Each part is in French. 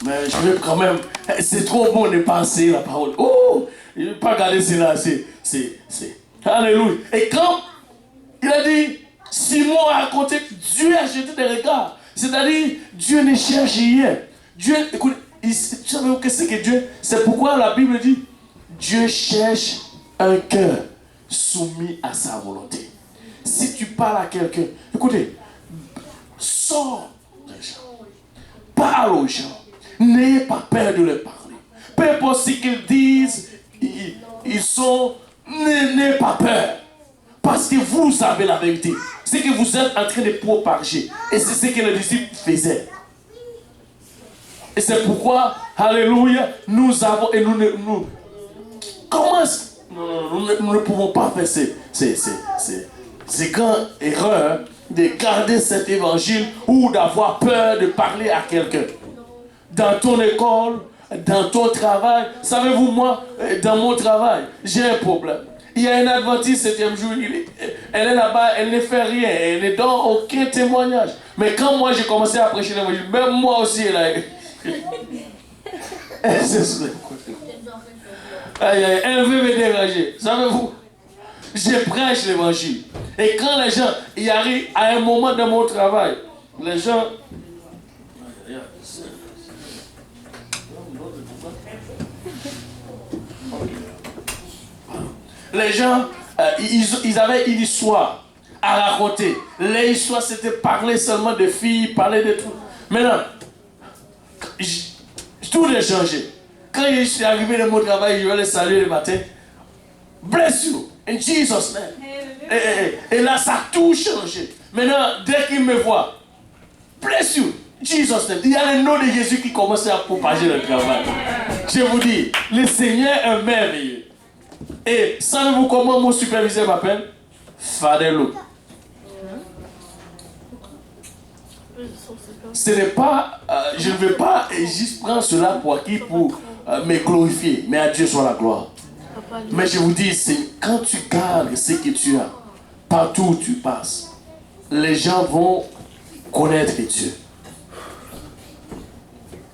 Mais je vais quand même... C'est trop bon de penser la parole. Oh, je ne vais pas garder cela. C'est... Alléluia. Et quand il a dit, Simon a raconté que Dieu a jeté des regards. C'est-à-dire, Dieu ne cherche rien. Dieu, écoute, tu savez ce que c'est que Dieu? C'est pourquoi la Bible dit, Dieu cherche un cœur soumis à sa volonté. Si tu parles à quelqu'un, écoutez, sors des gens, parle aux gens, n'ayez pas peur de leur parler. Peu importe ce qu'ils disent, n'ayez pas peur. Parce que vous avez la vérité. C'est que vous êtes en train de propager. Et c'est ce que les disciples faisaient. Et c'est pourquoi, alléluia, nous avons, et nous comment nous ne pouvons pas faire ces grandes erreurs de garder cet évangile ou d'avoir peur de parler à quelqu'un. Dans ton école, dans ton travail, savez-vous, moi, dans mon travail, j'ai un problème. Il y a un adventiste 7e jour, elle est là-bas, elle ne fait rien, elle ne donne aucun témoignage. Mais quand moi j'ai commencé à prêcher l'évangile, même moi aussi, elle veut me déranger. Savez-vous, je prêche l'évangile. Et quand les gens y arrivent à un moment de mon travail, les gens... Les gens, ils avaient une histoire à raconter. Les histoires, c'était parler seulement de filles, parler de tout. Maintenant, tout a changé. Quand je suis arrivé dans mon travail, je vais les saluer le matin. Bless you, in Jesus' name. Et là, ça a tout changé. Maintenant, dès qu'ils me voient, bless you, Jesus' name. Il y a le nom de Jésus qui commence à propager le travail. Je vous dis, le Seigneur est merveilleux. Et savez-vous comment mon superviseur m'appelle? Fadelo. Ce n'est pas, je ne veux pas juste prendre cela pour acquis pour me glorifier, mais à Dieu soit la gloire. Mais je vous dis, c'est quand tu gardes ce que tu as, partout où tu passes, les gens vont connaître Dieu.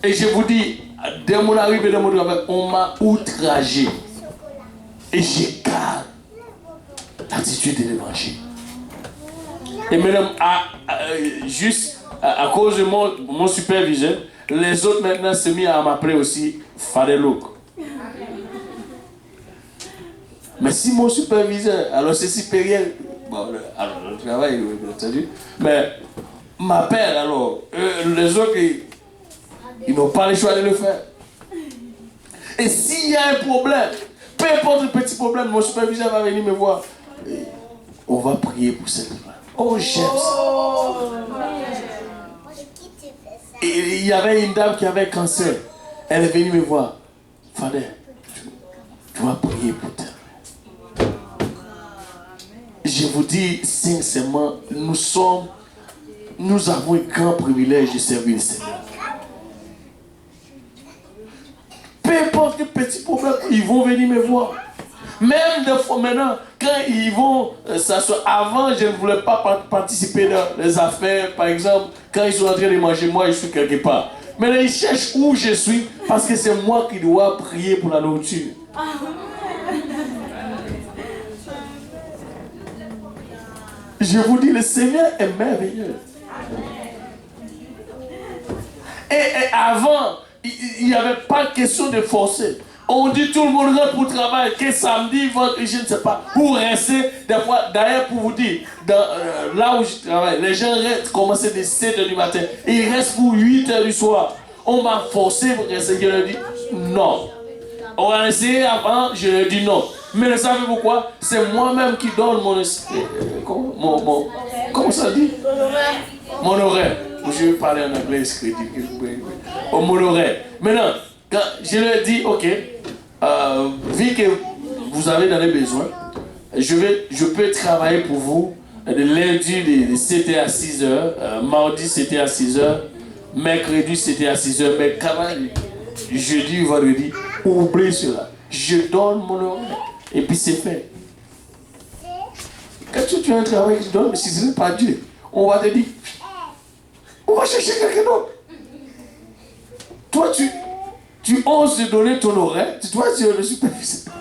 Et je vous dis, dès mon arrivée dans mon travail, on m'a outragé. Et je garde l'attitude de l'évangile. Et maintenant, juste à cause de mon superviseur, les autres maintenant se mis à m'appeler aussi Fadelo. Mais si mon superviseur, alors c'est supérieur, bon, alors le travail, bien entendu, mais m'appelle alors, les autres, ils n'ont pas le choix de le faire. Et s'il y a un problème, peu importe le petit problème, mon superviseur va venir me voir. Et on va prier pour cette femme. Oh, j'aime ça. Et il y avait une dame qui avait un cancer. Elle est venue me voir. Fader, tu vas prier pour elle. Je vous dis sincèrement, nous avons un grand privilège de servir le Seigneur. Peu importe le petit problème, ils vont venir me voir. Même des fois maintenant, quand ils vont s'asseoir, avant je ne voulais pas participer dans les affaires, par exemple, quand ils sont en train de manger, moi je suis quelque part. Maintenant ils cherchent où je suis, parce que c'est moi qui dois prier pour la nourriture. Je vous dis, le Seigneur est merveilleux. Et avant, il n'y avait pas de question de forcer. On dit tout le monde rentre pour le travail, que samedi, vendredi, je ne sais pas. Pour rester, des fois, d'ailleurs, pour vous dire, là où je travaille, les gens restent, commencent de 7h du matin. Ils restent pour 8h du soir. On m'a forcé pour rester. Je leur dis non. On a essayé avant, je leur dis non. Mais savez-vous quoi? C'est moi-même qui donne comment ça dit? Mon horaire. Je vais parler en anglais, mon horaire. Maintenant, quand je leur dis, ok, vu que vous avez dans les besoins, je peux travailler pour vous de lundi, c'était à 6h, mardi, c'était à 6h, mercredi, c'était à 6h, mais jeudi, vendredi, oubliez cela. Je donne mon horaire. Et puis c'est fait. Quand tu as un travail que tu donnes, mais si ce n'est pas Dieu, on va te dire, on va chercher quelqu'un d'autre. Toi, tu oses te donner ton oreille. Toi, tu es le superviseur.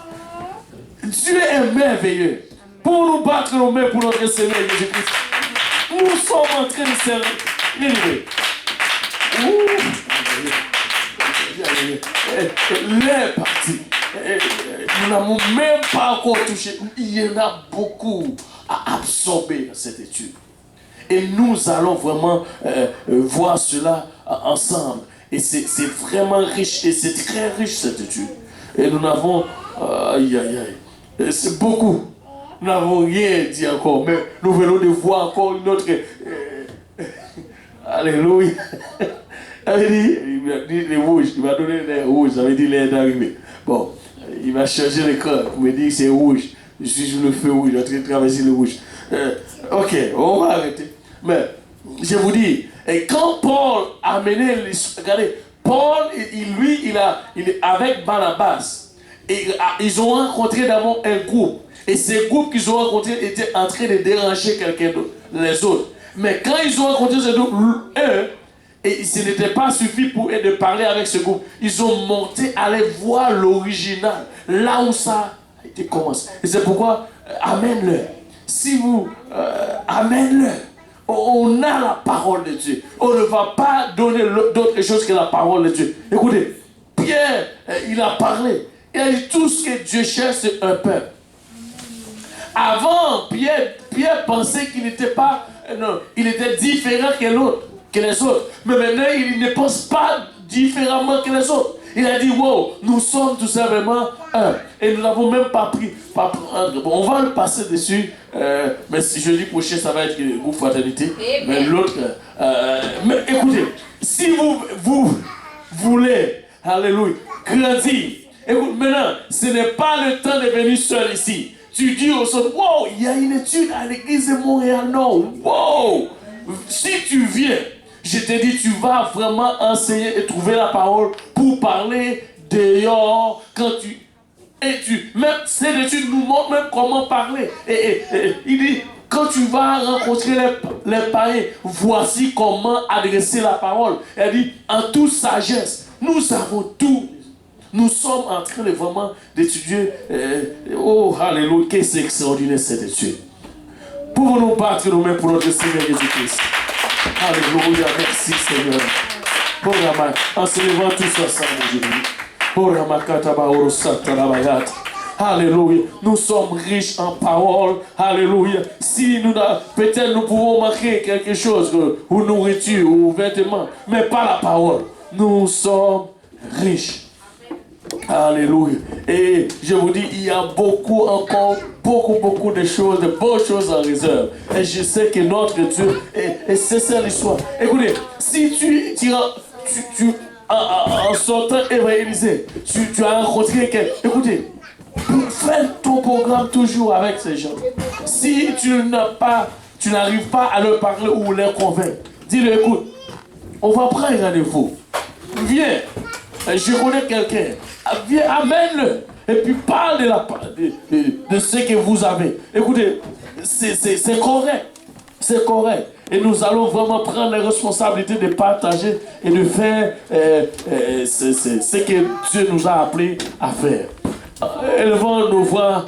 Dieu est merveilleux. Pour nous battre nos mains pour notre Seigneur Jésus-Christ. Nous sommes en train de servir. Les parties. Nous n'avons même pas encore touché. Il y en a beaucoup à absorber dans cette étude. Et nous allons vraiment voir cela ensemble. Et c'est vraiment riche. Et c'est très riche cette étude. Et nous n'avons... c'est beaucoup. Nous n'avons rien dit encore. Mais nous venons de voir encore une autre... Alléluia. Il m'a dit les rouges. Il m'a donné les rouges. Ça veut dire les d'arriver. Bon, il m'a changé l'écran. Il m'a dit que c'est rouge. Je suis sur le feu rouge. Je suis en train de traverser le rouge. Ok, on va arrêter. Mais, je vous dis, et quand Paul a mené regardez, Paul, il est avec Barnabas. Et ils ont rencontré d'abord un groupe. Et ces groupes qu'ils ont rencontrés étaient en train de déranger quelqu'un d'autre, les autres. Mais quand ils ont rencontré ces groupes, eux, et ce n'était pas suffi pour eux de parler avec ce groupe. Ils ont monté à aller voir l'original, là où ça a été commencé. Et c'est pourquoi, amène-le. Si vous, amène-le. On a la parole de Dieu. On ne va pas donner d'autre chose que la parole de Dieu. Écoutez, Pierre, il a parlé. Il a dit tout ce que Dieu cherche, c'est un peuple. Avant, Pierre pensait qu'il n'était pas, non, il était différent que les autres. Mais maintenant, il ne pense pas différemment que les autres. Il a dit, wow, nous sommes tout simplement un. Et nous n'avons même pas pris. Bon, on va le passer dessus. Mais si jeudi prochain, ça va être le groupe Fraternité. Mais l'autre. Mais écoutez, si vous voulez, alléluia, grandir. Écoute, maintenant, ce n'est pas le temps de venir seul ici. Tu dis au sol, wow, il y a une étude à l'église de Montréal-Nord. Wow! Si tu viens, je te dis, tu vas vraiment enseigner et trouver la parole pour parler dehors quand tu... Même cette étude nous montre même comment parler. Il dit, quand tu vas rencontrer les païens, voici comment adresser la parole. Elle dit, en toute sagesse, nous avons tout. Nous sommes en train de vraiment d'étudier. Oh, alléluia, que c'est extraordinaire cette étude. Pouvons-nous battre nos mains pour notre Seigneur Jésus-Christ. Alléluia, merci Seigneur. En se levant tous ensemble, alléluia. Nous sommes riches en paroles. Alléluia. Si peut-être nous pouvons manquer quelque chose, ou nourriture, ou vêtements, mais pas la parole. Nous sommes riches. Alléluia. Et je vous dis, il y a encore beaucoup de choses, de bonnes choses en réserve. Et je sais que notre Dieu, et c'est ça l'histoire. Écoutez, si tu en sortant évangélisé, tu as rencontré quelqu'un. Écoutez, fais ton programme toujours avec ces gens. Si tu n'arrives pas à leur parler ou les convaincre, dis-le, écoute, on va prendre un rendez-vous. Viens, je connais quelqu'un. Viens, amène-le. Et puis parle de ce que vous avez. Écoutez, c'est correct. C'est correct. Et nous allons vraiment prendre les responsabilités de partager et de faire ce que Dieu nous a appelés à faire. Élevons nos voix